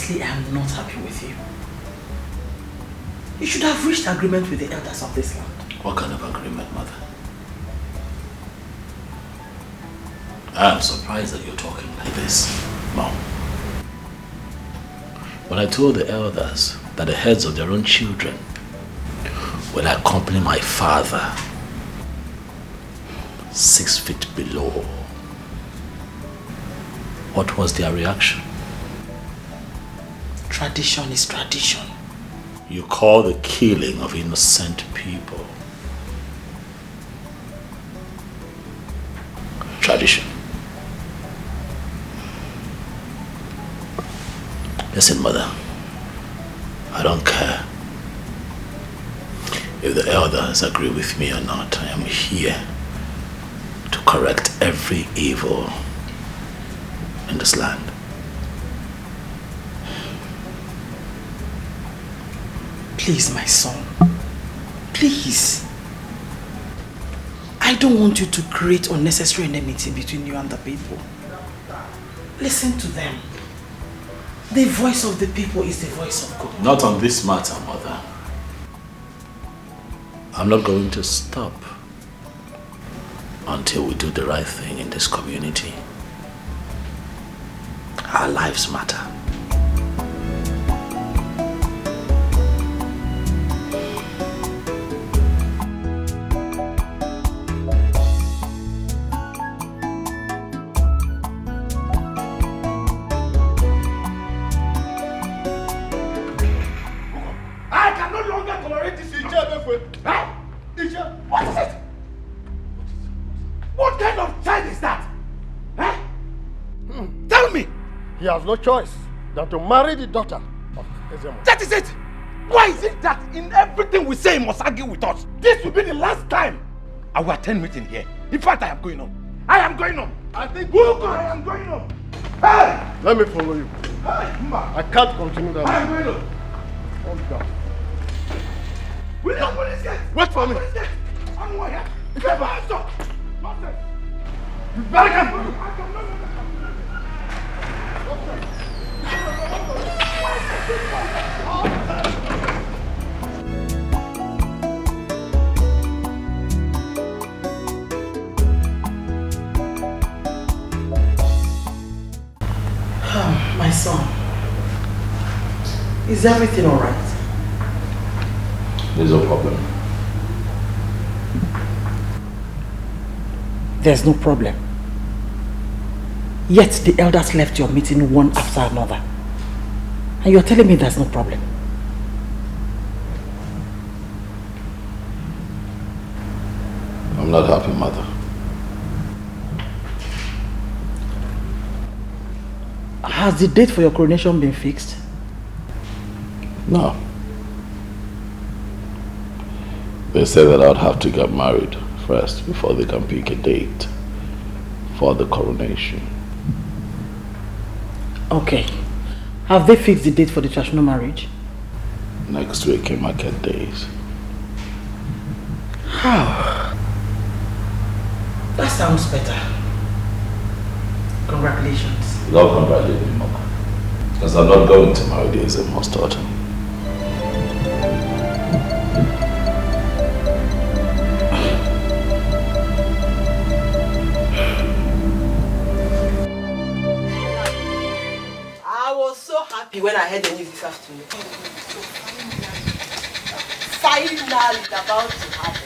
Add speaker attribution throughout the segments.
Speaker 1: Honestly, I am not happy with you. You should have reached agreement with the elders of this land.
Speaker 2: What kind of agreement, Mother? I am surprised that you're talking like this, Mom. When I told the elders that the heads of their own children will accompany my father 6 feet below, what was their reaction?
Speaker 1: Tradition is tradition.
Speaker 2: You call the killing of innocent people tradition. Listen, Mother, I don't care if the elders agree with me or not. I am here to correct every evil in this land.
Speaker 1: Please, my son. Please. I don't want you to create unnecessary enmity between you and the people. Listen to them. The voice of the people is the voice of God.
Speaker 2: Not on this matter, Mother. I'm not going to stop until we do the right thing in this community. Our lives matter.
Speaker 3: What is it? What kind of child is that? Eh? Tell me!
Speaker 4: He has no choice than to marry the daughter of Ezemo.
Speaker 3: That is it! Why is it that in everything we say he must argue with us? This will be the last time I will attend meeting here. In fact, I am going home. I am going home. I think I am going home. Hey!
Speaker 4: Let me follow you.
Speaker 3: Hey,
Speaker 4: I can't continue that.
Speaker 3: I am going home.
Speaker 4: Hold down.
Speaker 3: Will you open this gate?
Speaker 4: Wait for me.
Speaker 3: Open this gate. I'm going here. Get my hands up. Nonsense. You better come. I cannot let that
Speaker 1: My son, is everything all right?
Speaker 2: There's no problem.
Speaker 1: There's no problem. Yet the elders left your meeting one after another. And you're telling me there's no problem.
Speaker 2: I'm not happy, Mother.
Speaker 1: Has the date for your coronation been fixed?
Speaker 2: No. They said that I'd have to get married first before they can pick a date for the coronation.
Speaker 1: Okay. Have they fixed the date for the traditional marriage?
Speaker 2: Next week in market days.
Speaker 1: How? That sounds better. Congratulations.
Speaker 2: Don't congratulate me, Mama. Because I'm not going to marry the Ezemo's daughter.
Speaker 5: I was so happy when I heard the news this afternoon. Finally, it's about to happen.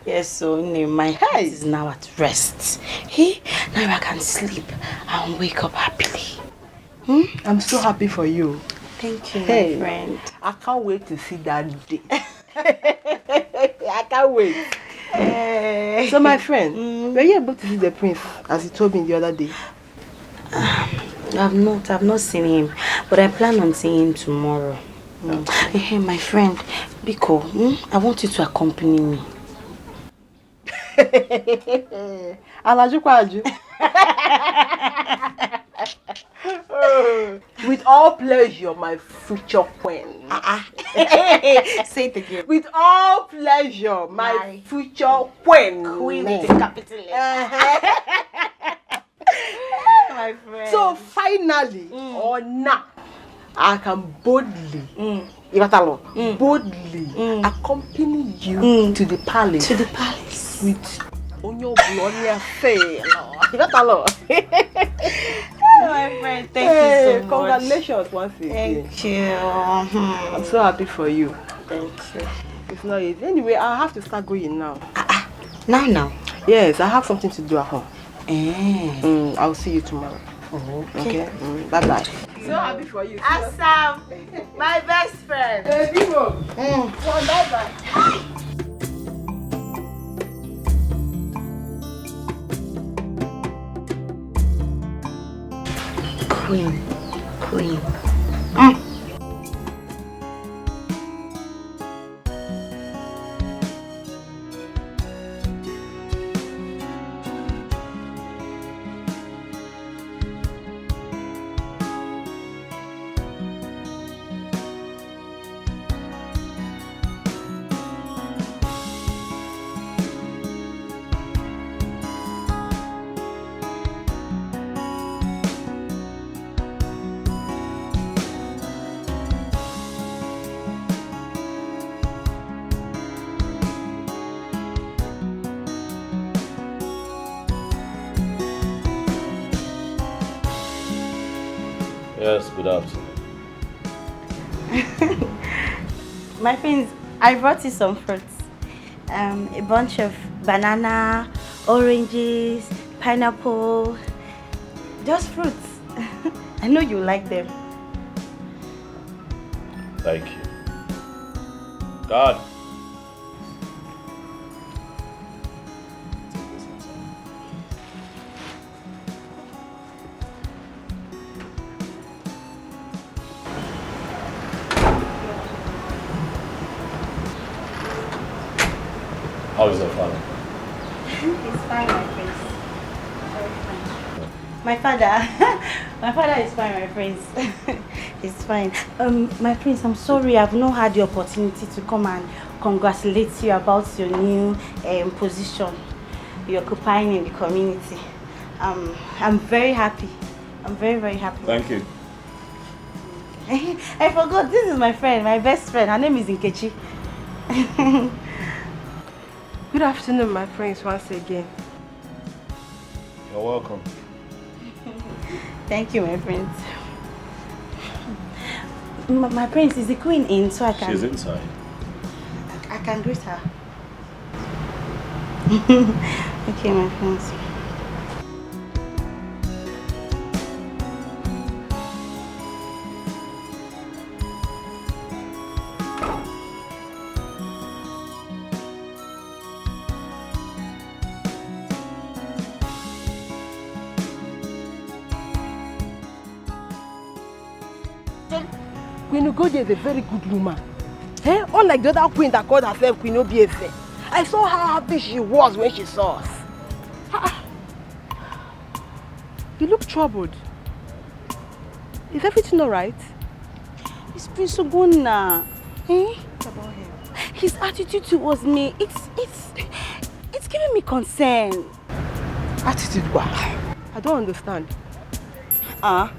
Speaker 5: Yes, so my heart is now at rest. Hey, now I can sleep and wake up happily.
Speaker 6: I'm so happy for you.
Speaker 5: Thank you, my friend.
Speaker 6: I can't wait to see that day. I can't wait. So my friend, were you able to see the prince as he told me the other day?
Speaker 5: I've not seen him, but I plan on seeing him tomorrow. Hey, my friend, Biko, I want you to accompany me.
Speaker 6: With all pleasure, my future queen.
Speaker 5: Say it again.
Speaker 6: With all pleasure, my future queen.
Speaker 5: Queen with a capital letter.
Speaker 6: My friend. So finally, or now, I can boldly, boldly accompany you to the palace.
Speaker 5: To the palace.
Speaker 6: With Onyo Blonia Faye.
Speaker 5: My friend, thank you so much.
Speaker 6: Congratulations once again.
Speaker 5: Thank you.
Speaker 6: I'm so happy for you.
Speaker 5: Thank you.
Speaker 6: It's not easy. Anyway, I have to start going now.
Speaker 5: Now?
Speaker 6: Yes, I have something to do at home. I'll see you tomorrow. Okay. Bye-bye. So happy for you.
Speaker 5: Assam, my best friend.
Speaker 6: Bye-bye.
Speaker 5: Queen.
Speaker 2: Yes, good afternoon.
Speaker 5: My friends, I brought you some fruits. A bunch of banana, oranges, pineapple, just fruits. I know you like them.
Speaker 2: Thank you. God. How is your father?
Speaker 5: He's fine, my friends. Very fine. My father is fine, my friends. He's fine. My friends, I'm sorry I've not had the opportunity to come and congratulate you about your new position you're occupying in the community. I'm very happy. I'm very, very happy.
Speaker 2: Thank you.
Speaker 5: I forgot, this is my friend, my best friend. Her name is Nkechi.
Speaker 6: Good afternoon, my friends, once again.
Speaker 2: You're welcome.
Speaker 5: Thank you, my friends. My friends, is the queen in so I can...
Speaker 2: She's inside.
Speaker 5: I can greet her. Okay, my friends.
Speaker 6: Queen Ugodia is a very good woman. Eh? Unlike the other queen that called herself Queen Obiefe. I saw how happy she was when she saw us. You look troubled. Is everything alright?
Speaker 5: It's Prince Ogonna. Eh?
Speaker 6: What about him?
Speaker 5: His attitude towards me, it's giving me concern.
Speaker 6: Attitude what? I don't understand. I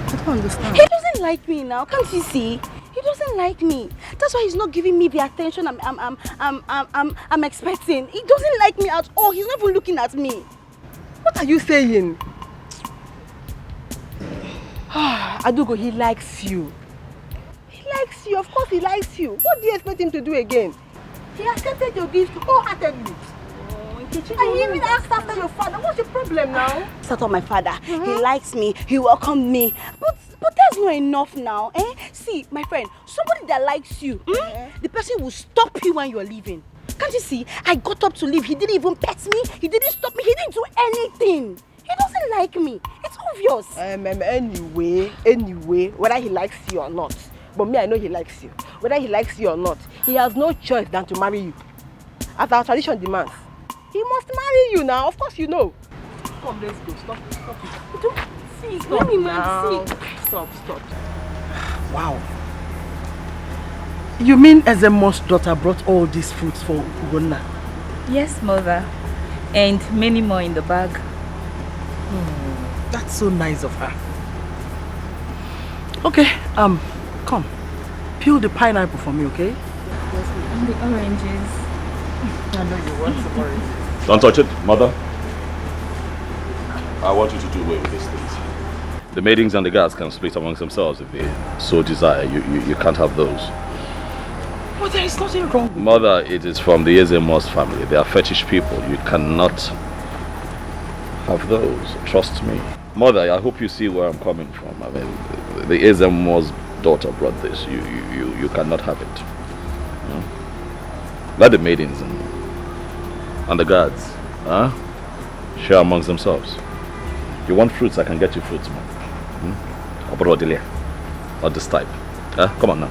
Speaker 6: don't understand.
Speaker 5: He doesn't like me now, can't you see? He doesn't like me. That's why he's not giving me the attention I'm expecting. He doesn't like me at all. He's not even looking at me.
Speaker 6: What are you saying? Adugo, he likes you. He likes you. Of course he likes you. What do you expect him to do again? He accepted your gift wholeheartedly. And he even asked after your father. What's your problem now?
Speaker 5: Start on my father. He likes me. He welcomed me. But that's not enough now. Eh? See, my friend, somebody that likes you, the person will stop you when you're leaving. Can't you see? I got up to leave. He didn't even pet me. He didn't stop me. He didn't do anything. He doesn't like me. It's obvious. Anyway, whether he likes you or not. But me, I know he likes you. Whether he likes you or not, he has no choice than to marry you. As our tradition demands. He must marry you now. Of course you know. Come, let's go. Stop it. Don't see. Stop now.
Speaker 6: Stop.
Speaker 1: Wow. You mean Ezemo's daughter brought all these fruits for Ugonna?
Speaker 7: Yes, mother. And many more in the bag.
Speaker 1: That's so nice of her. Okay, come. Peel the pineapple for me, okay?
Speaker 7: And the oranges.
Speaker 1: I know you want some oranges.
Speaker 2: Don't touch it, mother. I want you to do away with these things. The maidens and the guards can split amongst themselves if they so desire. You can't have those.
Speaker 1: Well, there is nothing wrong with
Speaker 2: Mother, it is from the Ezemos family. They are fetish people. You cannot have those. Trust me. Mother, I hope you see where I'm coming from. I mean, the Ezemos daughter brought this. You cannot have it. Let the maidens and the guards share amongst themselves. You want fruits, I can get you fruits, man. Not this type. Come on now.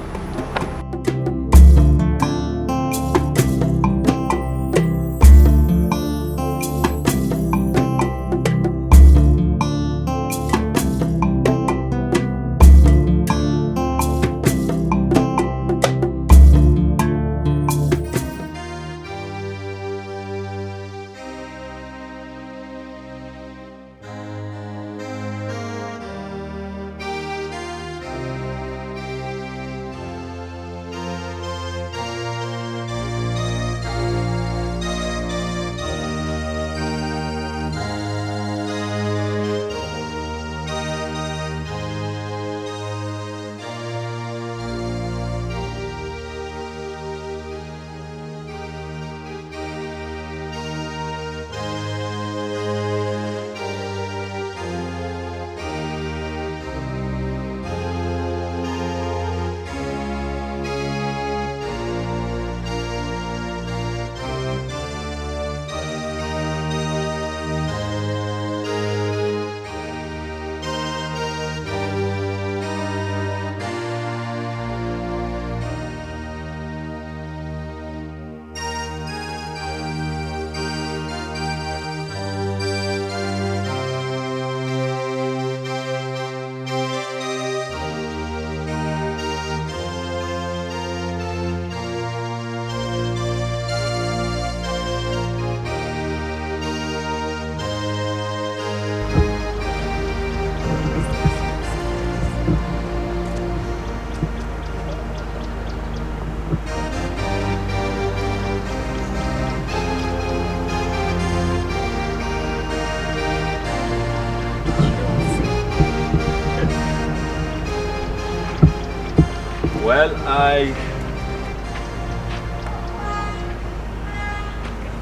Speaker 2: Well,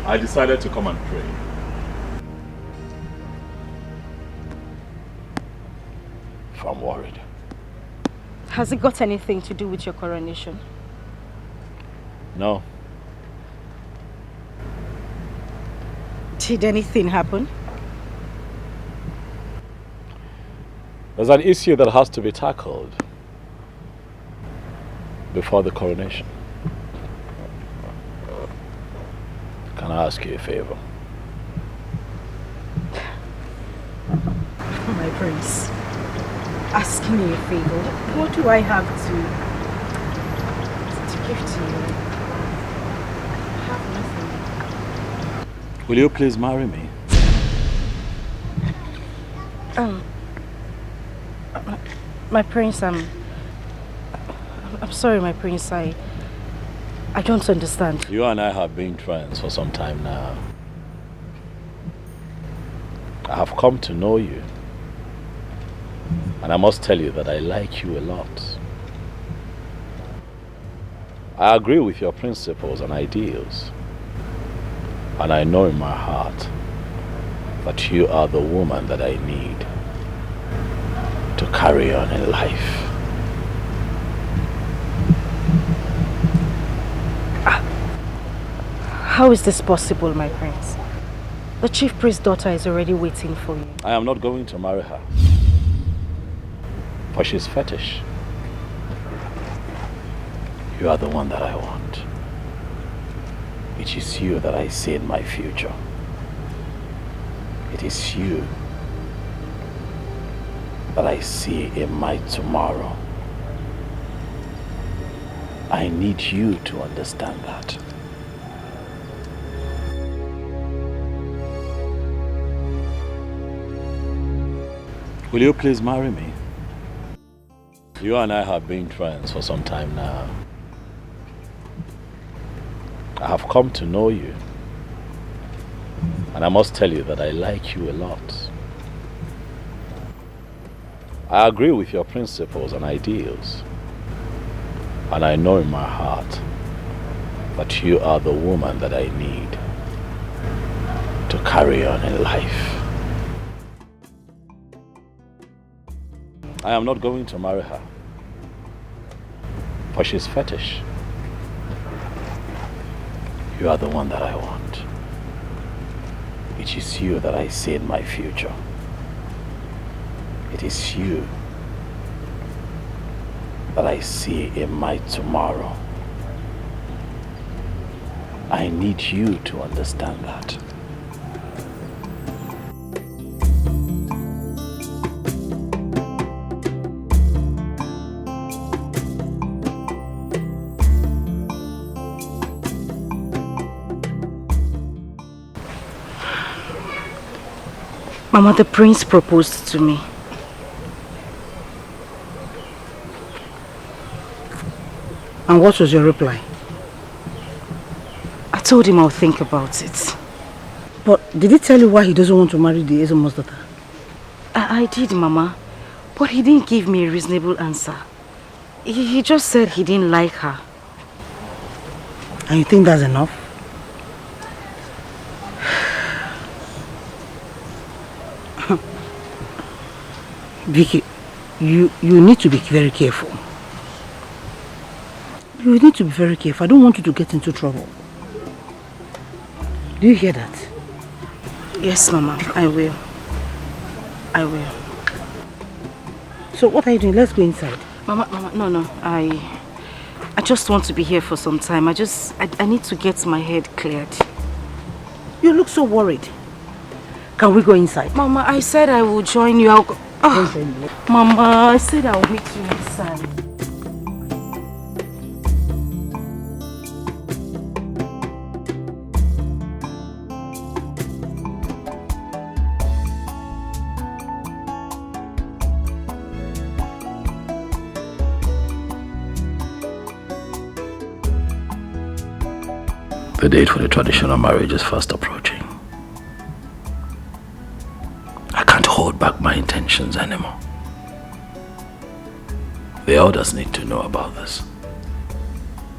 Speaker 2: I decided to come and pray. I'm worried.
Speaker 5: Has it got anything to do with your coronation?
Speaker 2: No.
Speaker 5: Did anything happen?
Speaker 2: There's an issue that has to be tackled before the coronation. Can I ask you a favor?
Speaker 5: My prince, ask me a favor. What do I have to give to you? I have nothing.
Speaker 2: Will you please marry me?
Speaker 5: My prince, I'm sorry, my prince, I don't understand.
Speaker 2: You and I have been friends for some time now. I have come to know you. And I must tell you that I like you a lot. I agree with your principles and ideals. And I know in my heart that you are the woman that I need to carry on in life.
Speaker 5: How is this possible, my prince? The chief priest's daughter is already waiting for you.
Speaker 2: I am not going to marry her. For she's fetish. You are the one that I want. It is you that I see in my future. It is you that I see in my tomorrow. I need you to understand that. Will you please marry me? You and I have been friends for some time now. I have come to know you. And I must tell you that I like you a lot. I agree with your principles and ideals. And I know in my heart that you are the woman that I need to carry on in life. I am not going to marry her, for she's fetish. You are the one that I want. It is you that I see in my future. It is you that I see in my tomorrow. I need you to understand that.
Speaker 5: Mama, the prince proposed to me.
Speaker 1: And what was your reply?
Speaker 5: I told him I'll think about it.
Speaker 1: But did he tell you why he doesn't want to marry the Ezemo's daughter?
Speaker 5: I did, Mama. But he didn't give me a reasonable answer. He just said he didn't like her.
Speaker 1: And you think that's enough? Vicky, you need to be very careful. You need to be very careful. I don't want you to get into trouble. Do you hear that?
Speaker 5: Yes, Mama, I will. I will.
Speaker 1: So what are you doing? Let's go inside.
Speaker 5: Mama, no. I just want to be here for some time. I need to get my head cleared.
Speaker 1: You look so worried. Can we go inside?
Speaker 5: Mama, I said I will join you. I'll go. Mama, I said I'll meet you inside.
Speaker 2: The date for the traditional marriage is fast approaching. I can't hold back my intentions anymore. The elders need to know about this.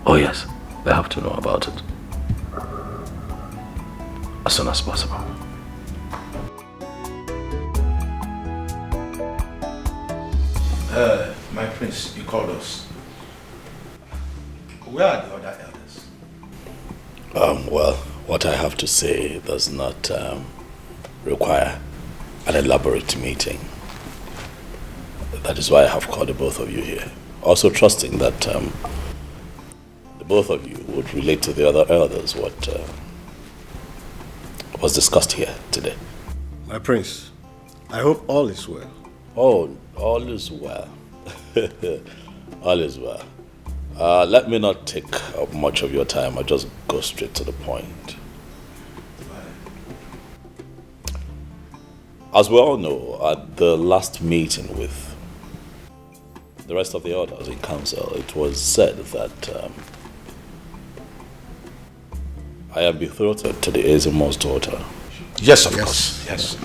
Speaker 2: Oh yes, they have to know about it. As soon as possible.
Speaker 3: My prince, you called us. Where are the other elders?
Speaker 2: Well, what I have to say does not require an elaborate meeting. That is why I have called the both of you here. Also trusting that the both of you would relate to the other elders what was discussed here today.
Speaker 4: My prince, I hope all is well.
Speaker 2: Oh, all is well. All is well. Let me not take up much of your time. I'll just go straight to the point. As we all know, at the last meeting with the rest of the elders in council, it was said that I am betrothed to the Ezemo's daughter.
Speaker 3: Yes, of course. Yes.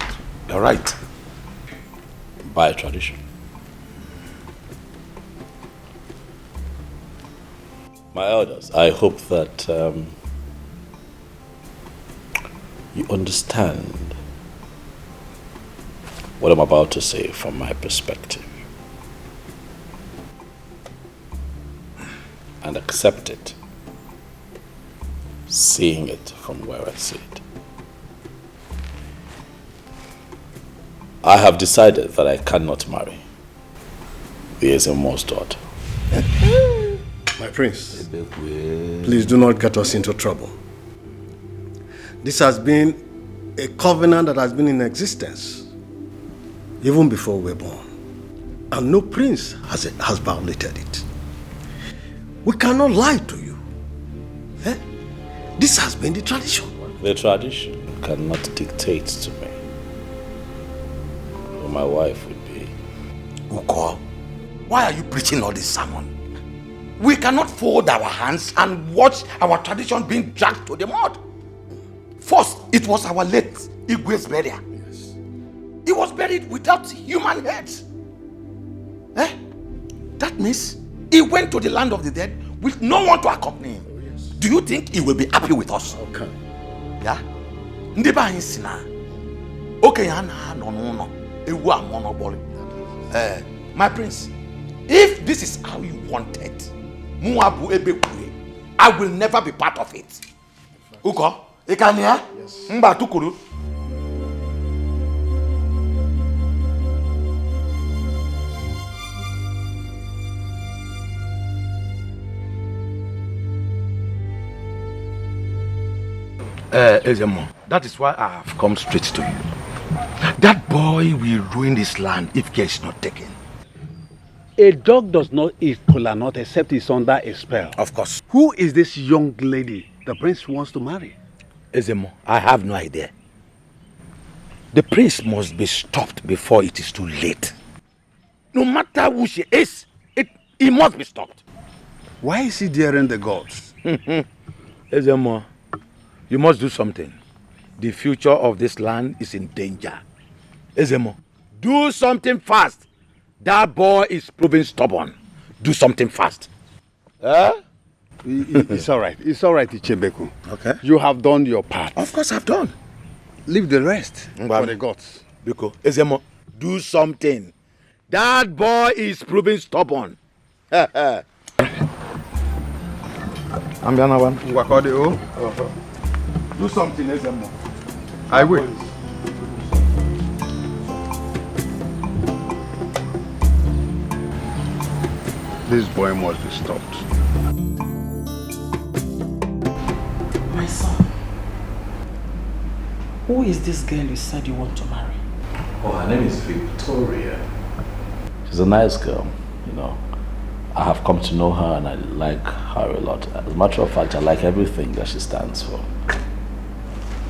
Speaker 3: You're right.
Speaker 2: By tradition. My elders, I hope that you understand what I'm about to say from my perspective and accept it, seeing it from where I see it. I have decided that I cannot marry the Ezemo's daughter.
Speaker 4: My prince, please do not get us into trouble. This has been a covenant that has been in existence even before we were born. And no prince has violated it. We cannot lie to you. Eh? This has been the tradition.
Speaker 2: The tradition cannot dictate to me who my wife would be.
Speaker 4: Uko,
Speaker 3: Why are you preaching all this sermon? We cannot fold our hands and watch our tradition being dragged to the mud. First, it was our late Igwe's burial. Yes. He was buried without human heads. That means he went to the land of the dead with no one to accompany him. Oh, yes. Do you think he will be happy with us?
Speaker 4: Okay.
Speaker 3: Yeah? Ndiba insina. Okay, no. My prince, if this is how you want it, I will never be part of it. Uko, Ikania? Yes. Mba tukuru. Ezemo, that is why I have come straight to you. That boy will ruin this land if care is not taken.
Speaker 8: A dog does not eat kola nut except it's under a spell.
Speaker 3: Of course.
Speaker 8: Who is this young lady the prince wants to marry?
Speaker 3: Ezemo, I have no idea. The prince must be stopped before it is too late. No matter who she is, he must be stopped.
Speaker 8: Why is he daring the gods?
Speaker 3: Ezemo, you must do something. The future of this land is in danger. Ezemo, do something fast. That boy is proving stubborn. Do something fast.
Speaker 8: It's all right. It's all right, Ichebeku.
Speaker 3: Okay.
Speaker 8: You have done your part.
Speaker 3: Of course I've done.
Speaker 8: Leave the rest for the gods.
Speaker 3: Biko, Ezemo, do something. That boy is proving stubborn. I'm gonna one. Do something, Ezemo.
Speaker 8: I will. This boy must be stopped.
Speaker 1: My son, who is this girl you said you want to marry?
Speaker 2: Oh, her name is Victoria. She's a nice girl, you know. I have come to know her and I like her a lot. As a matter of fact, I like everything that she stands for.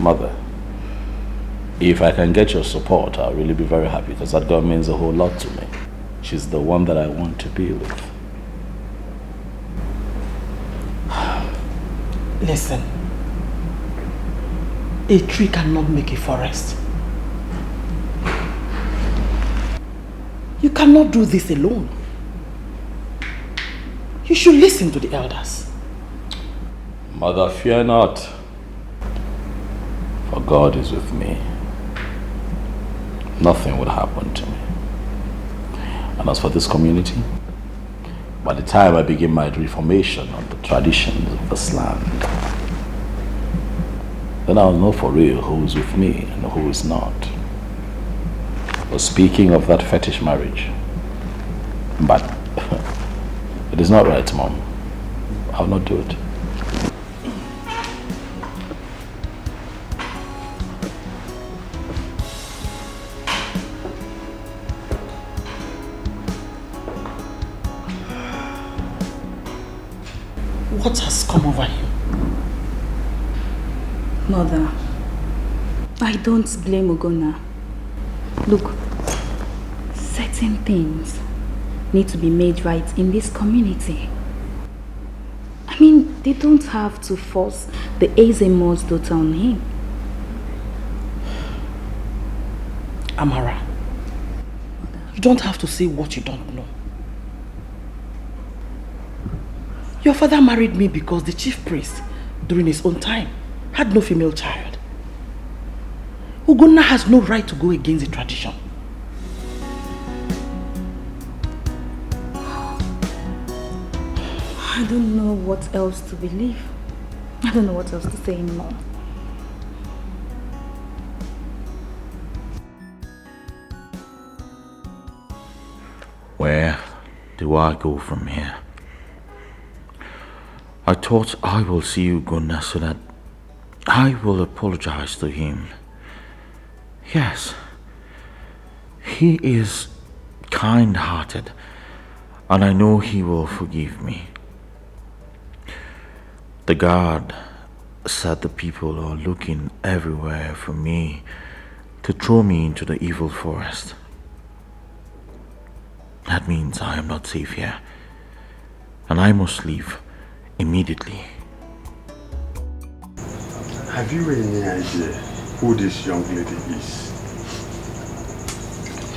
Speaker 2: Mother, if I can get your support, I'll really be very happy because that girl means a whole lot to me. She's the one that I want to be with.
Speaker 1: Listen, a tree cannot make a forest. You cannot do this alone. You should listen to the elders.
Speaker 2: Mother, fear not, for God is with me. Nothing will happen to me. And as for this community, by the time I begin my reformation on the traditions of this land, then I'll know for real who is with me and who is not. But speaking of that fetish marriage, but it is not right, Mom. I'll not do it.
Speaker 1: What has come over you?
Speaker 7: Mother, I don't blame Ogona. Look, certain things need to be made right in this community. I mean, they don't have to force the Ezemo's daughter on him.
Speaker 1: Amara, you don't have to say what you don't know. Your father married me because the chief priest, during his own time, had no female child. Ugonna has no right to go against the tradition.
Speaker 7: I don't know what else to believe. I don't know what else to say anymore.
Speaker 9: Where do I go from here? I thought I will see Ugonna so that I will apologize to him. Yes, he is kind-hearted and I know he will forgive me. The guard said the people are looking everywhere for me to throw me into the evil forest. That means I am not safe here. And I must leave immediately.
Speaker 10: Have you any idea who this young lady is?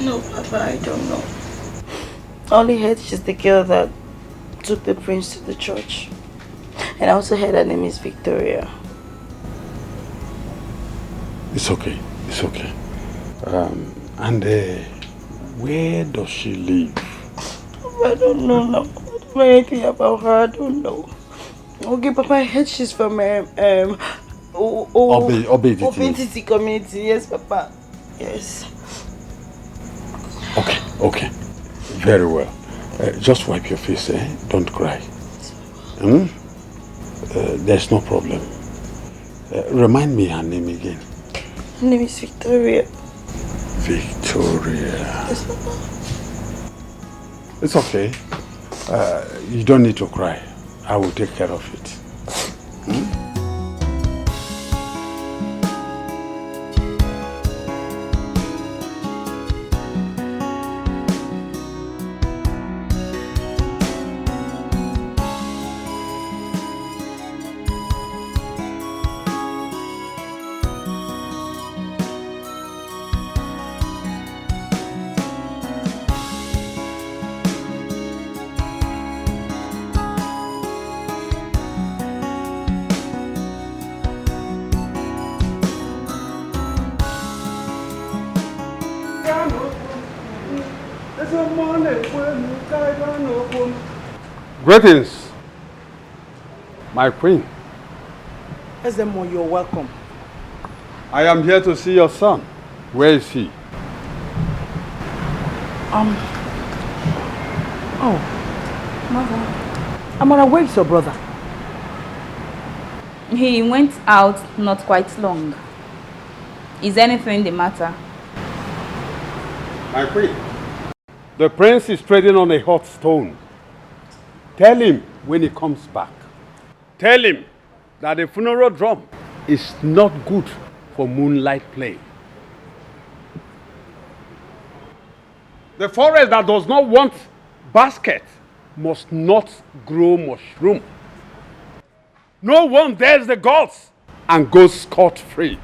Speaker 5: No, Papa, I don't know. Only heard she's the girl that took the prince to the church. And I also heard her name is Victoria.
Speaker 10: It's okay. It's okay. Where does she live?
Speaker 5: I don't know now. I don't know anything about her. I don't know. Okay, Papa, I heard she's from Obentity community. Yes, Papa. Yes.
Speaker 10: Okay. Very well. Just wipe your face, eh? Don't cry. There's no problem. Remind me her name again.
Speaker 5: Her name is Victoria.
Speaker 10: Victoria.
Speaker 5: Yes, Papa.
Speaker 10: It's okay. You don't need to cry. I will take care of it. Greetings, my queen.
Speaker 1: Ezemo, you're welcome.
Speaker 10: I am here to see your son. Where is he?
Speaker 1: Oh, Mother. Amara, where is your brother?
Speaker 7: He went out not quite long. Is anything the matter?
Speaker 10: My queen, the prince is treading on a hot stone. Tell him when he comes back. Tell him that the funeral drum is not good for moonlight play. The forest that does not want basket must not grow mushroom. No one dares the gods and goes scot-free.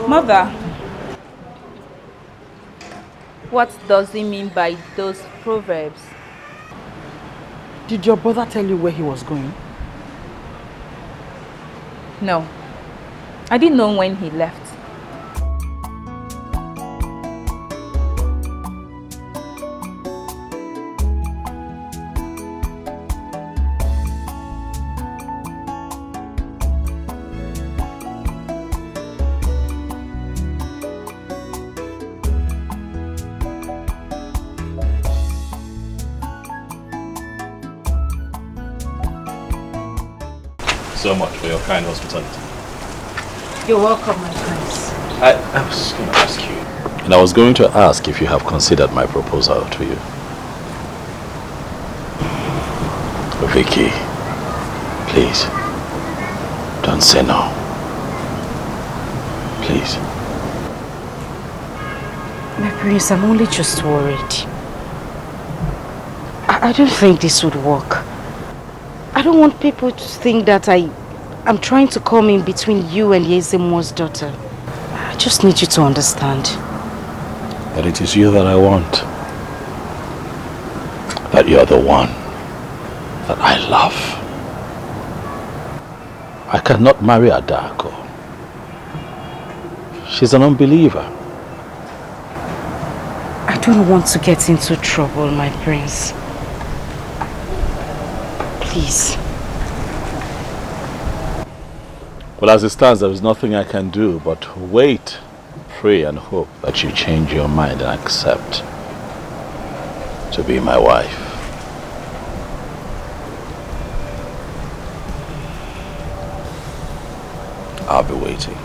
Speaker 7: Mother, what does he mean by those proverbs?
Speaker 1: Did your brother tell you where he was going?
Speaker 7: No, I didn't know when he left.
Speaker 2: So much for your kind hospitality.
Speaker 5: You're welcome, my prince.
Speaker 2: I was going to ask you. And I was going to ask if you have considered my proposal to you. Vicky, please, don't say no. Please.
Speaker 5: My prince, I'm only just worried. I don't think this would work. I don't want people to think that I'm trying to come in between you and Yezemo's daughter. I just need you to understand.
Speaker 2: That it is you that I want. That you're the one that I love. I cannot marry Adako. She's an unbeliever.
Speaker 5: I don't want to get into trouble, my prince. Please.
Speaker 2: Well, as it stands, there is nothing I can do but wait, pray and hope that you change your mind and accept to be my wife. I'll be waiting.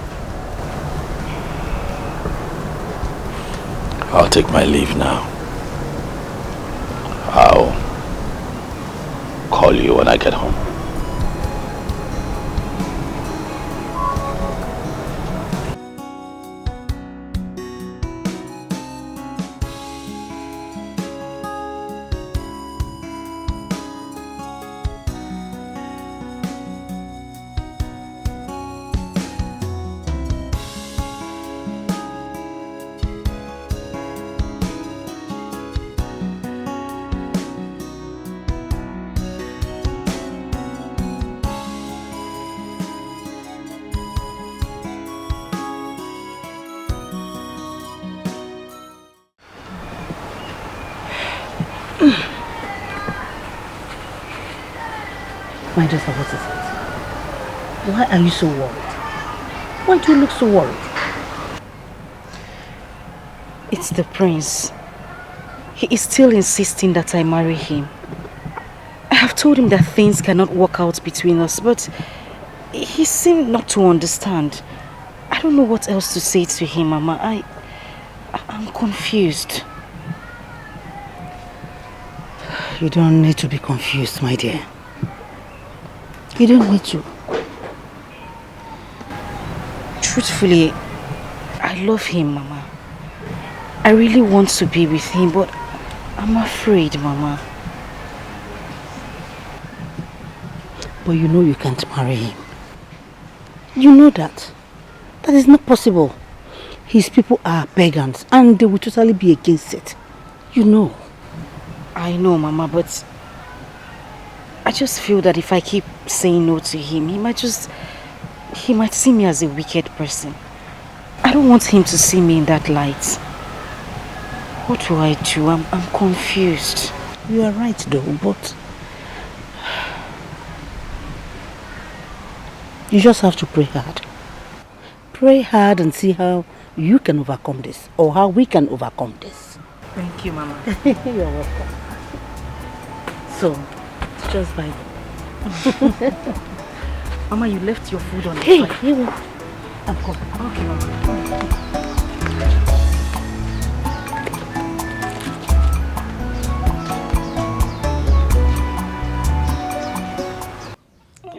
Speaker 2: I'll take my leave now. I'll call you when I get home.
Speaker 6: My daughter, what is it? Why are you so worried? Why do you look so worried?
Speaker 5: It's the prince. He is still insisting that I marry him. I have told him that things cannot work out between us, but he seemed not to understand. I don't know what else to say to him, Mama. I'm confused.
Speaker 6: You don't need to be confused, my dear. You don't need to.
Speaker 5: Truthfully, I love him, Mama. I really want to be with him, but I'm afraid, Mama.
Speaker 6: But you know you can't marry him. You know that. That is not possible. His people are pagans and they will totally be against it. You know.
Speaker 5: I know, Mama, but I just feel that if I keep saying no to him, he might see me as a wicked person. I don't want him to see me in that light. What do I do? I'm confused.
Speaker 6: You are right though, but you just have to pray hard. Pray hard and see how you can overcome this, or how we can overcome this.
Speaker 5: Thank you, Mama.
Speaker 6: You're welcome. So, it's just Bible.
Speaker 5: Mama, you left your food on the
Speaker 6: fire.
Speaker 5: Hey,
Speaker 6: I'm coming.
Speaker 5: Okay, Mama.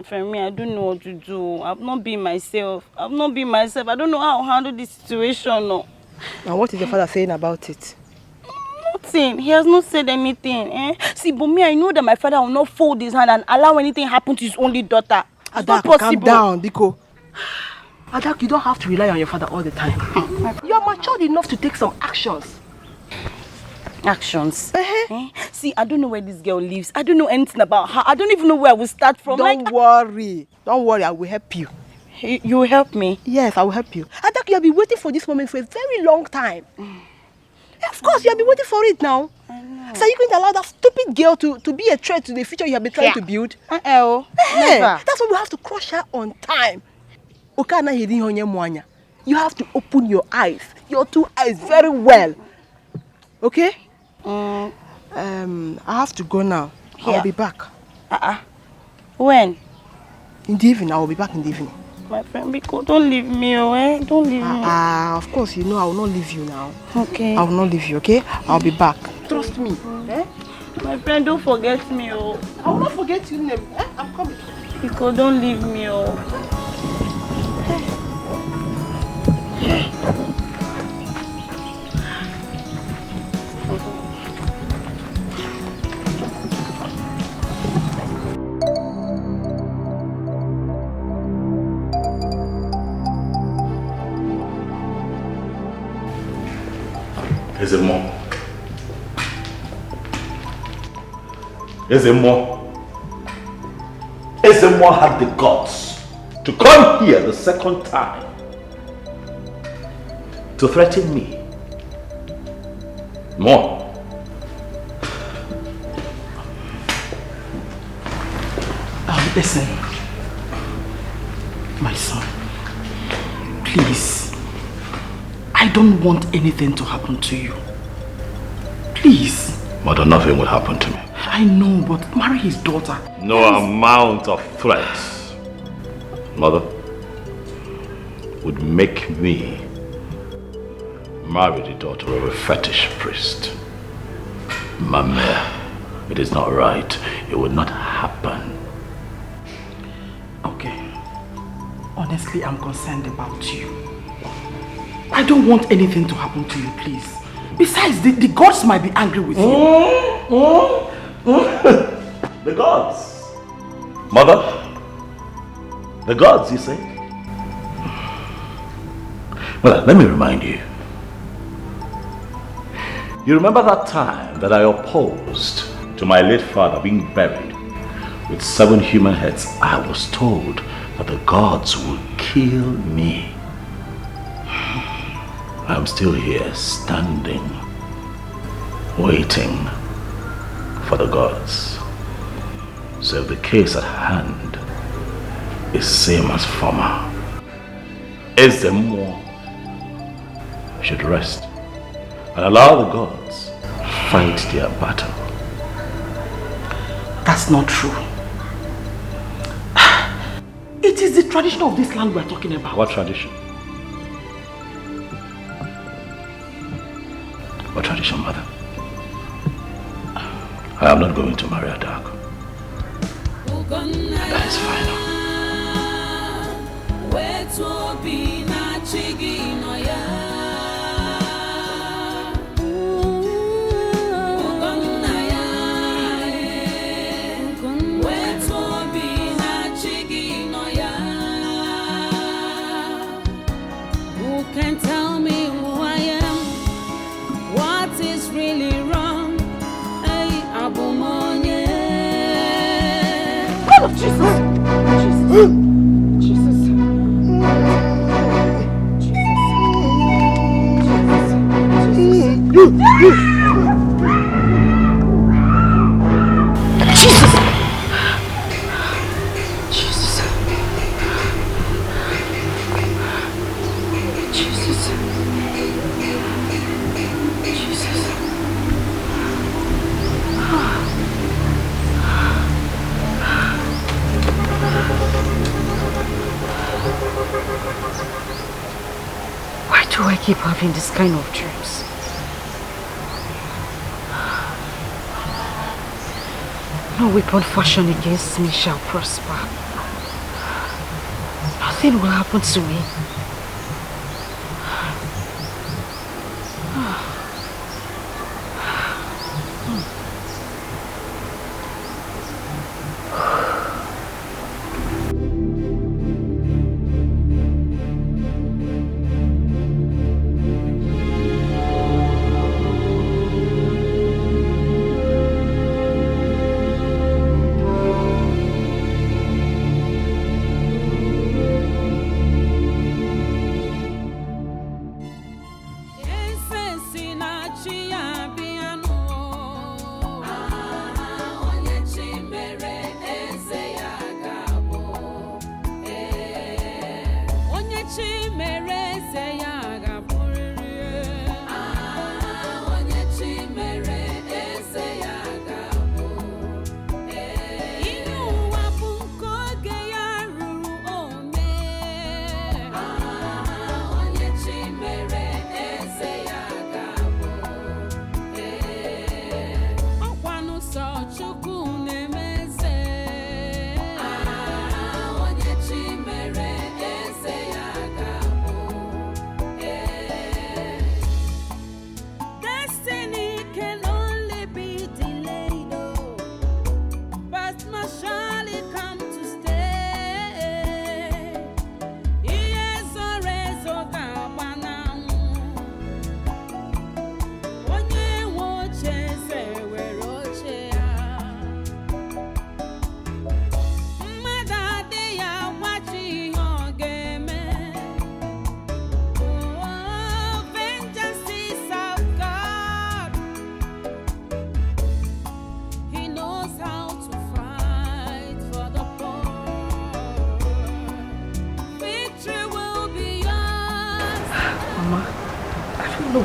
Speaker 5: For me, I don't know what to do. I've not been myself. I don't know how to handle this situation. No.
Speaker 6: And what is your father saying about it?
Speaker 5: Nothing. He has not said anything. See, but me, I know that my father will not fold his hand and allow anything happen to his only daughter. It's not possible.
Speaker 6: Calm down, Biko. Adak, you don't have to rely on your father all the time. You are matured enough to take some actions.
Speaker 5: Actions? See, I don't know where this girl lives. I don't know anything about her. I don't even know where I will start from.
Speaker 6: Don't worry. Don't worry, I will help you.
Speaker 5: You will help me?
Speaker 6: Yes, I will help you. Adak, you have been waiting for this moment for a very long time. Of course, you have been waiting for it now.
Speaker 5: I know.
Speaker 6: So you're going to allow that stupid girl to be a threat to the future you have been trying to build?
Speaker 5: Never.
Speaker 6: That's why we have to crush her on time. You have to open your eyes, your two eyes very well. Okay? I have to go now. I'll be back.
Speaker 5: When?
Speaker 6: In the evening. I will be back in the evening.
Speaker 5: My friend Biko, don't leave me, Don't leave me.
Speaker 6: Of course, you know I will not leave you now.
Speaker 5: Okay.
Speaker 6: I will not leave you, okay? I'll be back. Trust me.
Speaker 5: My friend, don't forget me,
Speaker 6: I will not forget you, I'm coming.
Speaker 5: Biko, don't leave me,
Speaker 2: Is it more? Ezemo had the guts to come here the second time to threaten me. More.
Speaker 1: Listen, my son, please, I don't want anything to happen to you. Please.
Speaker 2: Mother, nothing will happen to me.
Speaker 1: I know, but marry his daughter.
Speaker 2: No amount of threats, Mother, would make me marry the daughter of a fetish priest. Mama, it is not right. It would not happen.
Speaker 1: Okay. Honestly, I'm concerned about you. I don't want anything to happen to you, please. Besides, the gods might be angry with you.
Speaker 2: The gods? Mother? The gods, you say? Well, let me remind you. You remember that time that I opposed to my late father being buried with 7 human heads? I was told that the gods would kill me. I'm still here, standing, waiting for the gods. So if the case at hand is same as former, Ezemo should rest and allow the gods fight their battle.
Speaker 1: That's not true. It is the tradition of this land we're talking about.
Speaker 2: What tradition? What tradition, mother? I am not going to marry a dark. That is final.
Speaker 11: Who can tell me who I am? What is really wrong? Hey, Abumonye.
Speaker 1: God of Jesus! Jesus!
Speaker 5: Why do I keep having this kind of dreams? No weapon fashioned against me shall prosper. Nothing will happen to me.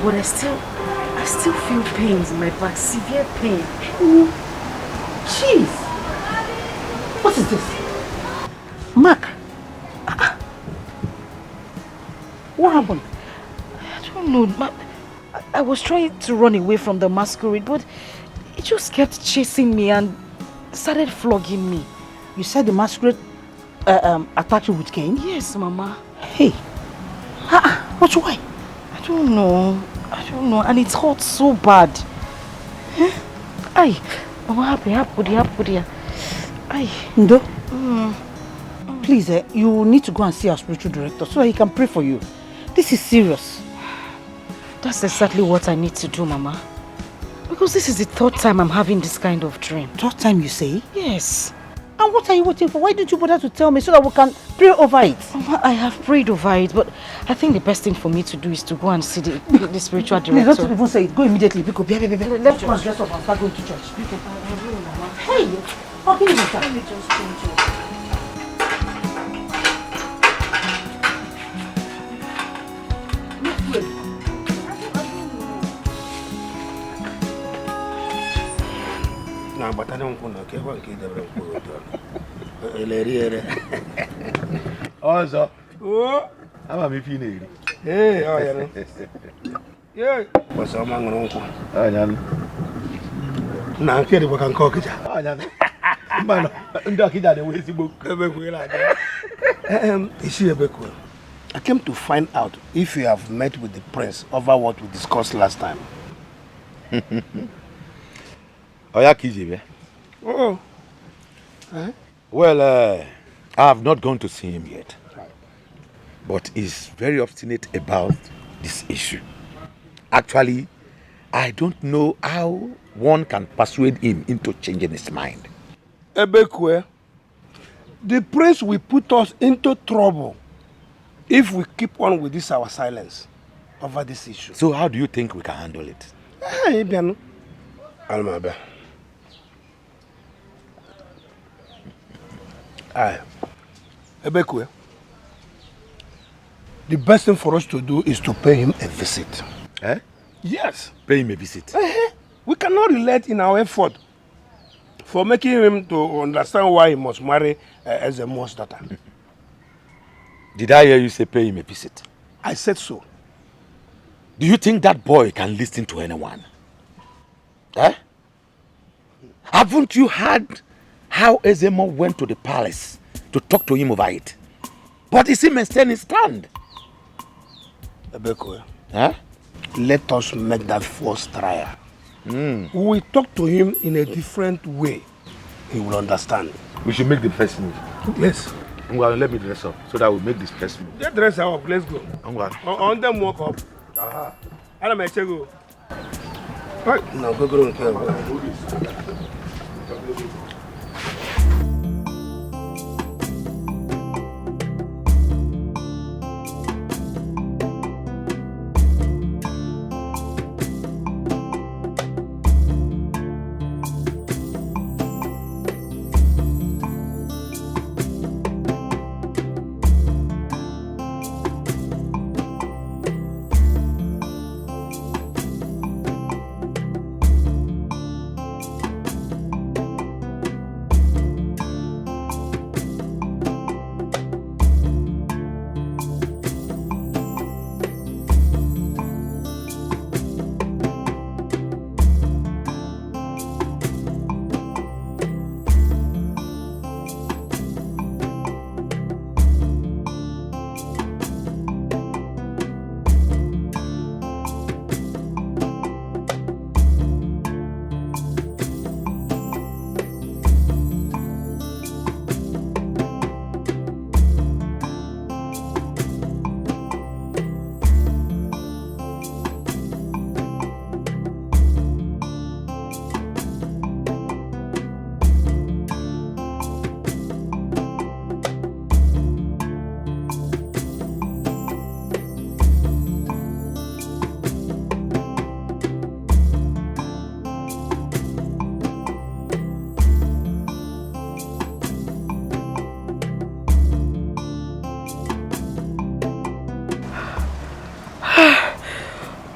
Speaker 5: But I still feel pains in my back, severe pain.
Speaker 1: Jeez! What is this? Mark! What happened?
Speaker 5: I don't know. I was trying to run away from the masquerade, but it just kept chasing me and started flogging me.
Speaker 1: You said the masquerade attacked you with cane?
Speaker 5: Yes, Mama.
Speaker 1: Hey! What's why?
Speaker 5: I don't know, and it hurts so bad. Ay, Mama, happy. Ay.
Speaker 1: Ndo? Please, you need to go and see our spiritual director so that he can pray for you. This is serious.
Speaker 5: That's exactly what I need to do, Mama. Because this is the third time I'm having this kind of dream.
Speaker 1: Third time, you say?
Speaker 5: Yes.
Speaker 1: And what are you waiting for? Why didn't you bother to tell me so that we can pray over it?
Speaker 5: Mama, I have prayed over it, but I think the best thing for me to do is to go and see the spiritual director.
Speaker 1: Don't even say it. Go immediately. Pick up. Let's go and dress up and start going to church. Hey!
Speaker 5: Oh, give me the time. Let me just change it.
Speaker 3: Nah, but I don't want to get the also, oh, I'm a feeling. Hey, oh, yeah. Yeah, what's up, man? Oh, yeah. Now, I can't work on cockage. Oh, yeah. Man, I'm talking that the way he book. Is she a big one? I came to find out if you have met with the prince over what we discussed last time.
Speaker 12: Oh, yeah, Kiji.
Speaker 3: Oh. Huh?
Speaker 12: Well, I have not gone to see him yet. But he's very obstinate about this issue. Actually, I don't know how one can persuade him into changing his mind.
Speaker 3: Ebekwe, the prince will put us into trouble if we keep on with this our silence over this issue.
Speaker 12: So how do you think we can handle it?
Speaker 3: Hey, Biano. Almabe. Aye. Ebekwe, the best thing for us to do is to pay him a visit.
Speaker 12: Eh?
Speaker 3: Yes.
Speaker 12: Pay him a visit.
Speaker 3: We cannot relate in our effort for making him to understand why he must marry Ezemo's daughter.
Speaker 12: Did I hear you say pay him a visit?
Speaker 3: I said so.
Speaker 12: Do you think that boy can listen to anyone? Eh? Haven't you heard how Ezemo went to the palace to talk to him over it? But is he maintain his stand?
Speaker 3: Ebeko,
Speaker 12: huh?
Speaker 3: Let us make that first trial. We will talk to him in a different way. He will understand.
Speaker 12: We should make the first move.
Speaker 3: Yes.
Speaker 12: Well, let me dress up so that we'll make this first move.
Speaker 3: Just dress up. Let's go. On them walk up.
Speaker 12: Aha.
Speaker 3: I'll make you go. Right. Now go and care.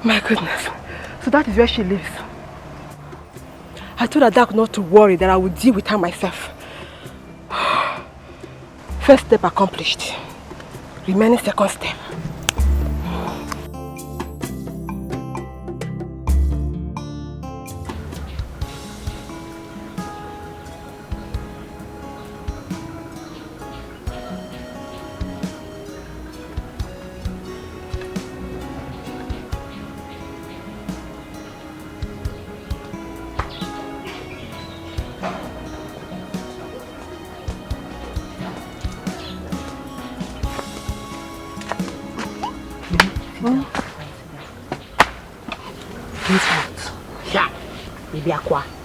Speaker 6: My goodness. So that is where she lives. I told Adak not to worry, that I would deal with her myself. First step accomplished. Remaining second step.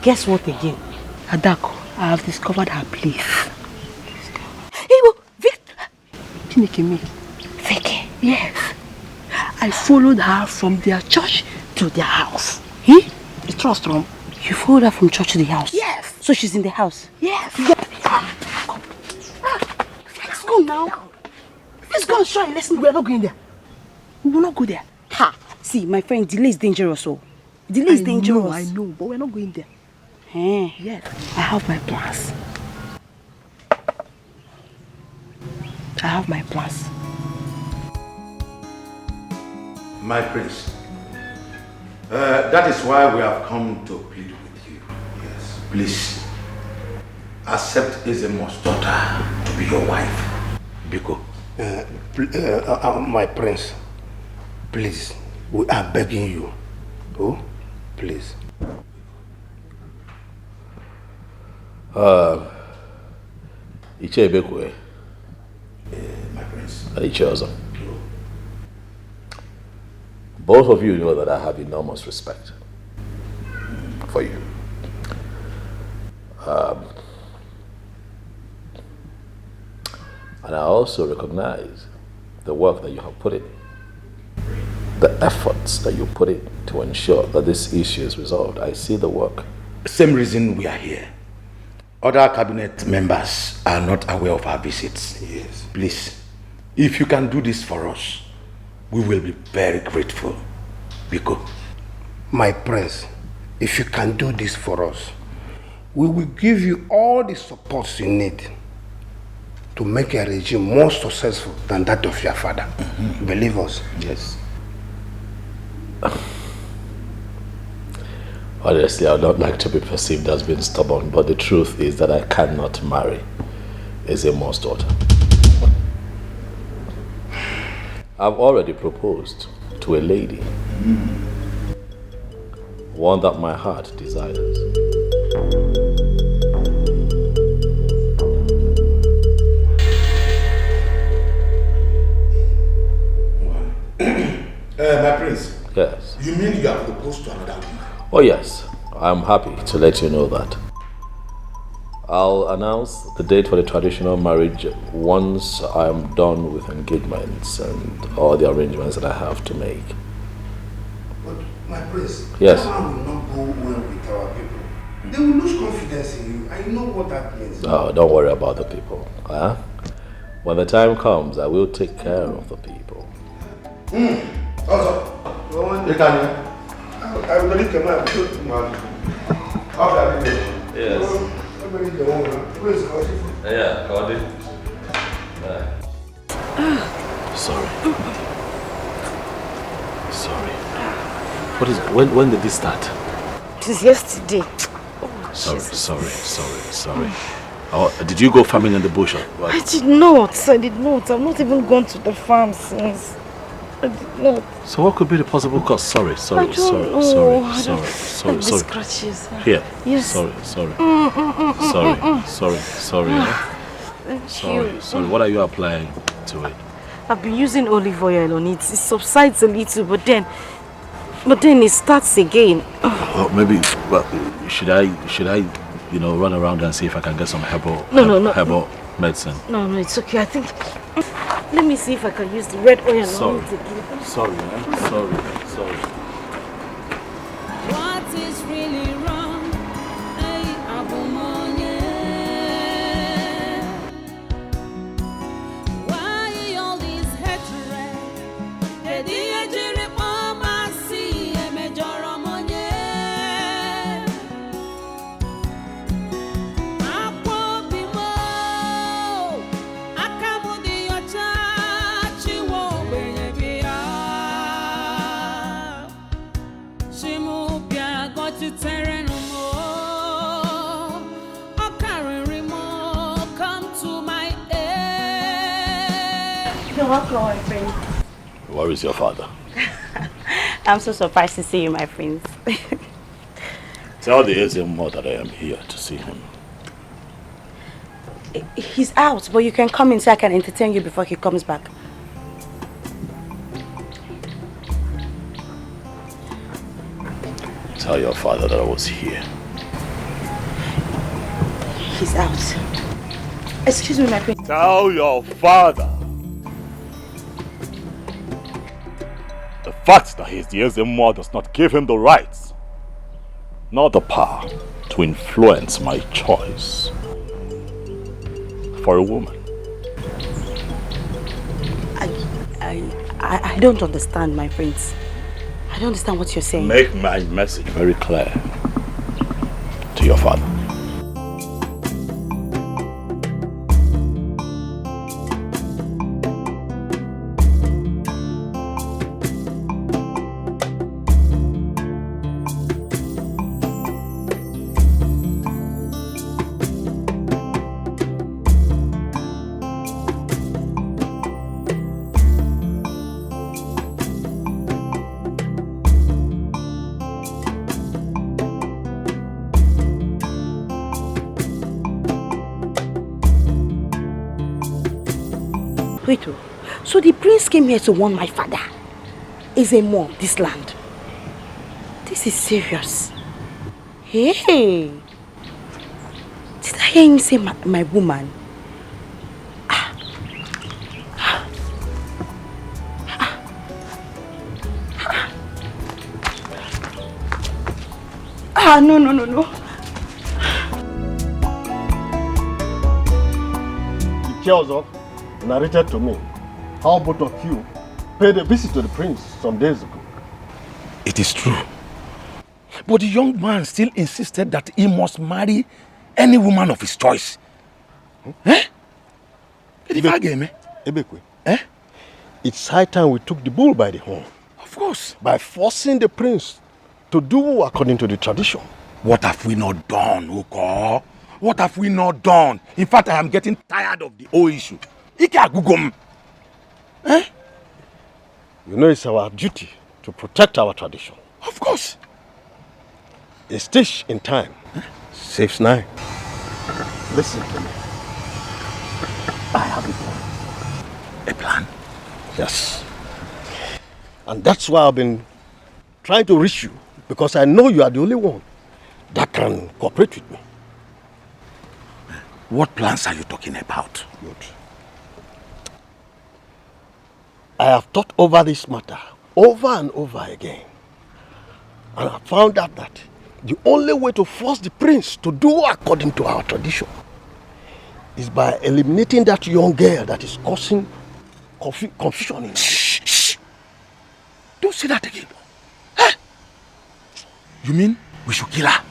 Speaker 5: Guess what again?
Speaker 6: Adako, I have discovered her place.
Speaker 5: Fake.
Speaker 6: Yes. I followed her from their church to their house. You trust, Rom?
Speaker 5: You followed her from church to the house?
Speaker 6: Yes.
Speaker 5: So So she's in the house?
Speaker 6: Yes. Let's go now. Let's go and show a lesson. We're not going there. We will not go there.
Speaker 5: Ha! See, my friend, delay is dangerous. Oh. Delay is dangerous.
Speaker 6: I know, but we're not going there.
Speaker 5: Eh.
Speaker 6: Yes. I have my plans.
Speaker 12: My prince, that is why we have come to plead with you. Yes, please accept Ezemo's daughter to be your wife. Biko.
Speaker 13: My prince, please, we are begging you. Oh, please.
Speaker 2: Iche Bekwe.
Speaker 12: My prince.
Speaker 2: Iche Ozo. Both of you know that I have enormous respect for you. And I also recognize the work that you have put in, the efforts that you put in to ensure that this issue is resolved. I see the work.
Speaker 12: Same reason we are here. Other cabinet members are not aware of our visits. Yes. Please, if you can do this for us, we will be very grateful. Biko.
Speaker 13: My prince, if you can do this for us, we will give you all the support you need to make a regime more successful than that of your father. Mm-hmm. Believe us.
Speaker 12: Yes.
Speaker 2: Honestly, I would not like to be perceived as being stubborn, but the truth is that I cannot marry Ezemo's daughter. I've already proposed to a lady, one that my heart desires.
Speaker 12: My prince.
Speaker 2: Yes.
Speaker 12: You mean you have proposed to another woman?
Speaker 2: Oh yes, I'm happy to let you know that. I'll announce the date for the traditional marriage once I'm done with engagements and all the arrangements that I have to make.
Speaker 13: But my prince,
Speaker 2: yes.
Speaker 13: That man will not go well with our people. They will lose confidence in you. I know what that means.
Speaker 2: Oh, don't worry about the people. Huh? When the time comes, I will take care of the people.
Speaker 13: Also, you can. I will leave the man.
Speaker 2: Yes. Yeah, Cody. Sorry. Sorry. What is? When did this start?
Speaker 5: It was yesterday.
Speaker 2: Sorry. Oh, did you go farming in the bush? Or what?
Speaker 5: I did not. I've not even gone to the farm since. I did not.
Speaker 2: So what could be the possible cause? Sorry.
Speaker 5: Sorry. Scratches.
Speaker 2: Here.
Speaker 5: Yes.
Speaker 2: Sorry. Sorry. What are you applying to it?
Speaker 5: I've been using olive oil on it. It subsides a little, but then it starts again.
Speaker 2: Well, maybe. Well, should I? Run around and see if I can get some herbal medicine.
Speaker 5: No, it's okay. I think. Let me see if I can use the red oil on it again.
Speaker 2: Sorry.
Speaker 11: What is really wrong? Hey, Abumonye. Why all this hatred?
Speaker 5: You're welcome, my friend.
Speaker 2: Where is your father?
Speaker 5: I'm so surprised to see you, my friends.
Speaker 2: Tell the Ezemo that I am here to see him.
Speaker 5: He's out, but you can come in so I can entertain you before he comes back.
Speaker 2: Tell your father that I was here.
Speaker 5: He's out. Excuse me, my friend.
Speaker 2: Tell your father. The fact that he's the Ezemo does not give him the rights, nor the power, to to influence my choice for a woman.
Speaker 5: I don't understand, my prince. I don't understand what you're saying.
Speaker 2: Make my message very clear to your father.
Speaker 5: Wait, so the prince came here to warn my father. Is a mom, this land. This is serious. Hey! Did I hear him say my woman? No.
Speaker 4: He tells us, narrated to me, how both of you paid a visit to the prince some days ago.
Speaker 3: It is true. But the young man still insisted that he must marry any woman of his choice. Eh?
Speaker 4: Ebekwe. It's high time we took the bull by the horn.
Speaker 3: Of course.
Speaker 4: By forcing the prince to do according to the tradition.
Speaker 3: What have we not done, Oko? What have we not done? In fact, I am getting tired of the whole issue. Eh?
Speaker 4: You know it's our duty to protect our tradition.
Speaker 3: Of course.
Speaker 4: A stitch in time saves 9. Listen to me. I have a plan.
Speaker 3: A plan?
Speaker 4: Yes. And that's why I've been trying to reach you, because I know you are the only one that can cooperate with me.
Speaker 3: What plans are you talking about?
Speaker 4: Good. I have thought over this matter over and over again. And I found out that the only way to force the prince to do according to our tradition is by eliminating that young girl that is causing confusion in us.
Speaker 3: Shh. Don't say that again. Eh? You mean we should kill her?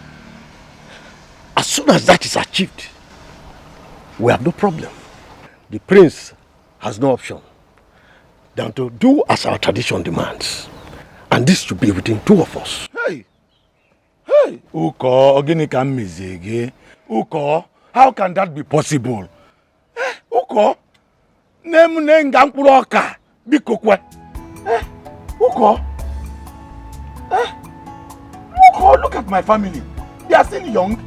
Speaker 4: As soon as that is achieved, we have no problem. The prince has no option than to do as our tradition demands. And this should be within 2 of us.
Speaker 3: Hey! Uko, Uko, how can that be possible? Uko, Uko, Uko, look at my family. They are still young.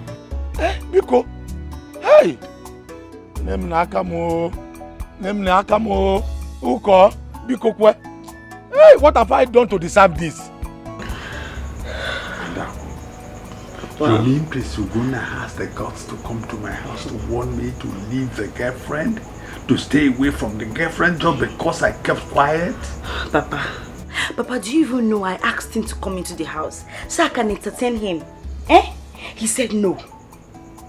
Speaker 3: Biko, hey! Nemnakamo, Uko, Biko kwe. Hey, what have I done to deserve this?
Speaker 14: You mean Prince Ugonna has the guts to come to my house to warn me to leave the girlfriend? To stay away from the girlfriend just because I kept quiet?
Speaker 5: Papa, do you even know I asked him to come into the house so I can entertain him? He said no.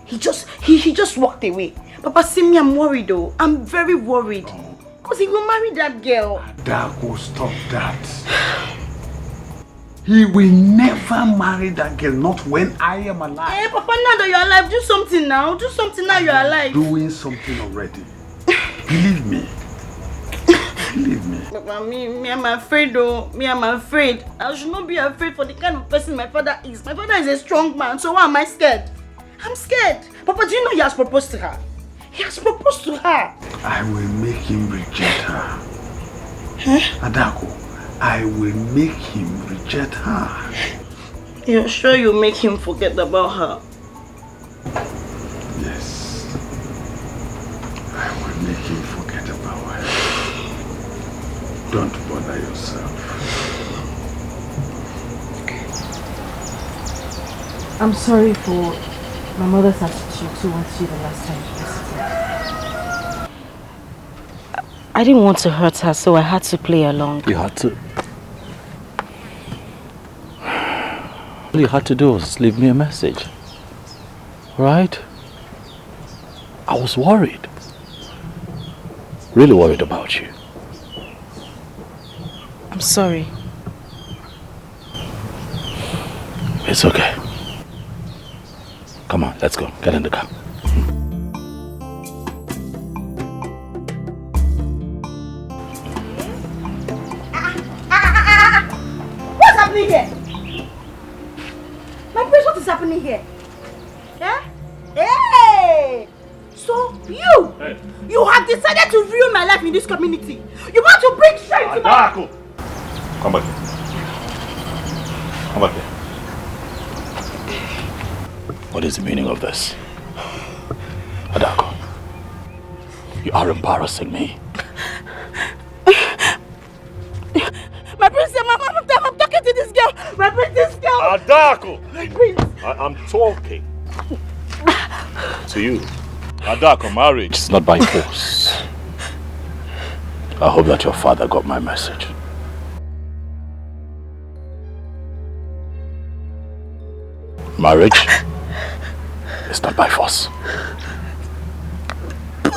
Speaker 5: He just walked away. Papa, see me, I'm worried though. I'm very worried. Because he will marry that girl.
Speaker 14: Dako, stop that. He will never marry that girl, not when I am alive.
Speaker 5: Hey, Papa, now that you're alive, do something now. Do something now you're alive.
Speaker 14: Doing something already. Believe me. Believe me.
Speaker 5: Papa, me, I'm afraid though. I'm afraid. I should not be afraid for the kind of person my father is. My father is a strong man, so why am I scared? I'm scared. Papa, do you know he has proposed to her? He has proposed to her.
Speaker 14: I will make him reject her. Adako, I will make him reject her.
Speaker 5: You're sure you'll make him forget about her?
Speaker 14: Yes. I will make him forget about her. Don't bother yourself.
Speaker 15: I'm sorry for my mother's attitude towards you the last time you visited.
Speaker 5: I didn't want to hurt her, so I had to play along.
Speaker 2: You had to. All you had to do was leave me a message. Right? I was worried. Really worried about you.
Speaker 1: I'm sorry.
Speaker 2: It's okay. Come on, let's go. Get in the car.
Speaker 5: What's happening here? My prince, what is happening here? Yeah? Hey! So you have decided to ruin my life in this community. You want to bring shame to my...
Speaker 2: Come back here. Come back here. What is the meaning of this? Adako, you are embarrassing me.
Speaker 5: My prince, I'm talking to this girl. My prince, this girl.
Speaker 2: Adako!
Speaker 5: My prince.
Speaker 2: I'm talking to you. Adako, marriage is not by force. I hope that your father got my message. Marriage is not by force.
Speaker 5: My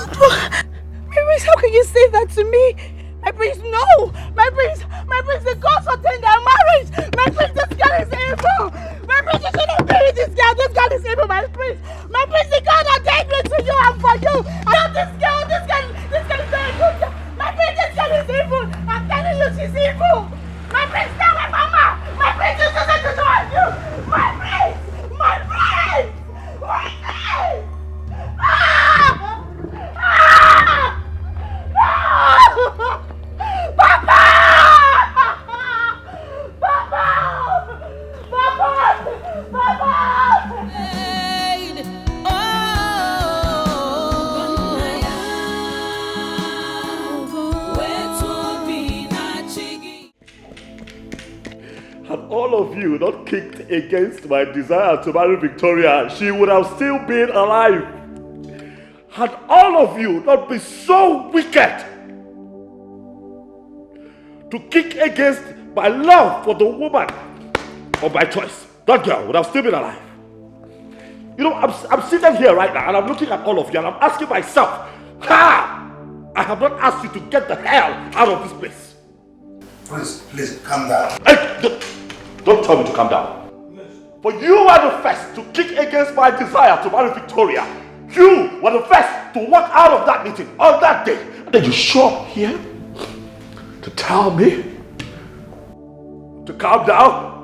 Speaker 5: prince, how can you say that to me? My prince, no! My prince, the gods ordained our marriage! My prince, this girl is evil! My prince, you shouldn't marry this girl! This girl is evil, my prince! My prince, the God ordained me to you and for you! I love this girl is very good! My prince, this girl is evil! I'm telling you, she's evil! My prince, tell my mama! My prince, this isn't to do with you! My prince! My prince! My prince! Ah! Ah! Ah! Papa! Papa! Papa! Papa!
Speaker 2: Had all of you not kicked against my desire to marry Victoria, she would have still been alive. Had all of you not been so wicked to kick against my love for the woman of my choice, that girl would have still been alive. You know, I'm sitting here right now and I'm looking at all of you and I'm asking myself, how? I have not asked you to get the hell out of this place.
Speaker 13: Please, calm down.
Speaker 2: Hey, don't tell me to calm down. Yes. For you were the first to kick against my desire to marry Victoria. You were the first to walk out of that meeting on that day. And then you show up here to tell me to calm down.